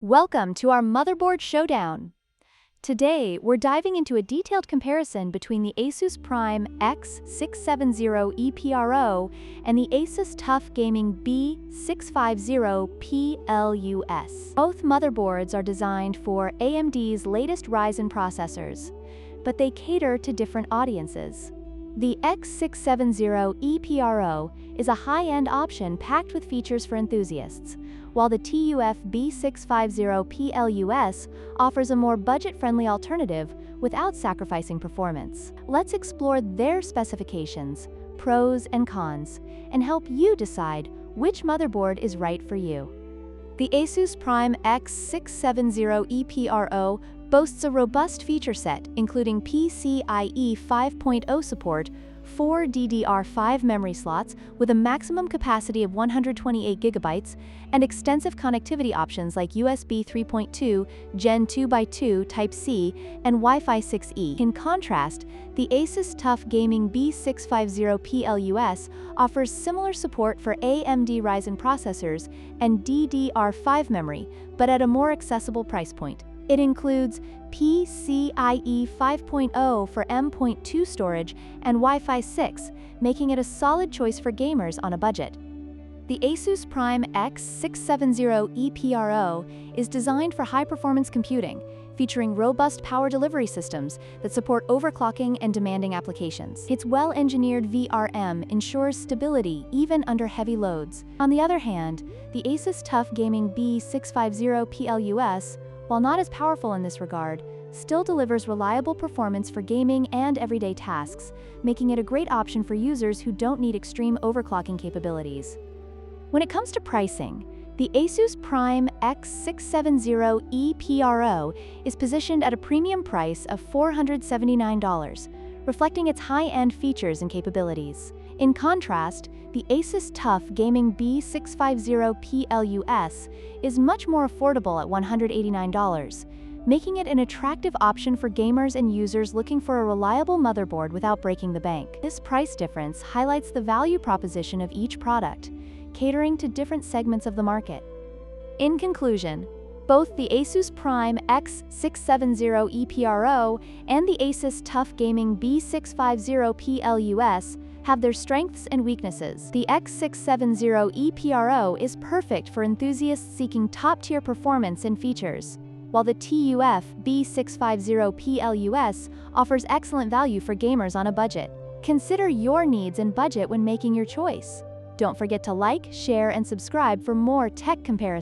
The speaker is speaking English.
Welcome to our Motherboard Showdown. Today, we're diving into a detailed comparison between the Asus Prime X670E-PRO and the Asus TUF Gaming B650-PLUS. Both motherboards are designed for AMD's latest Ryzen processors, but they cater to different audiences. The X670E-PRO is a high-end option packed with features for enthusiasts, while the TUF B650-PLUS offers a more budget-friendly alternative without sacrificing performance. Let's explore their specifications, pros and cons, and help you decide which motherboard is right for you. The Asus Prime X670E-PRO boasts a robust feature set, including PCIe 5.0 support, 4 DDR5 memory slots with a maximum capacity of 128 GB, and extensive connectivity options like USB 3.2, Gen 2x2 Type-C, and Wi-Fi 6E. In contrast, the Asus TUF Gaming B650-PLUS offers similar support for AMD Ryzen processors and DDR5 memory, but at a more accessible price point. It includes PCIe 5.0 for M.2 storage and Wi-Fi 6, making it a solid choice for gamers on a budget. The Asus Prime X670E-PRO is designed for high-performance computing, featuring robust power delivery systems that support overclocking and demanding applications. Its well-engineered VRM ensures stability even under heavy loads. On the other hand, the Asus TUF Gaming B650-PLUS, while not as powerful in this regard, still delivers reliable performance for gaming and everyday tasks, making it a great option for users who don't need extreme overclocking capabilities. When it comes to pricing, the Asus Prime X670E-PRO is positioned at a premium price of $479, reflecting its high-end features and capabilities. In contrast, the Asus TUF Gaming B650-PLUS is much more affordable at $189, making it an attractive option for gamers and users looking for a reliable motherboard without breaking the bank. This price difference highlights the value proposition of each product, catering to different segments of the market. In conclusion, both the Asus Prime X670E-PRO and the Asus TUF Gaming B650-PLUS have their strengths and weaknesses. The X670E-PRO is perfect for enthusiasts seeking top-tier performance and features, while the TUF B650-PLUS offers excellent value for gamers on a budget. Consider your needs and budget when making your choice. Don't forget to like, share, and subscribe for more tech comparisons.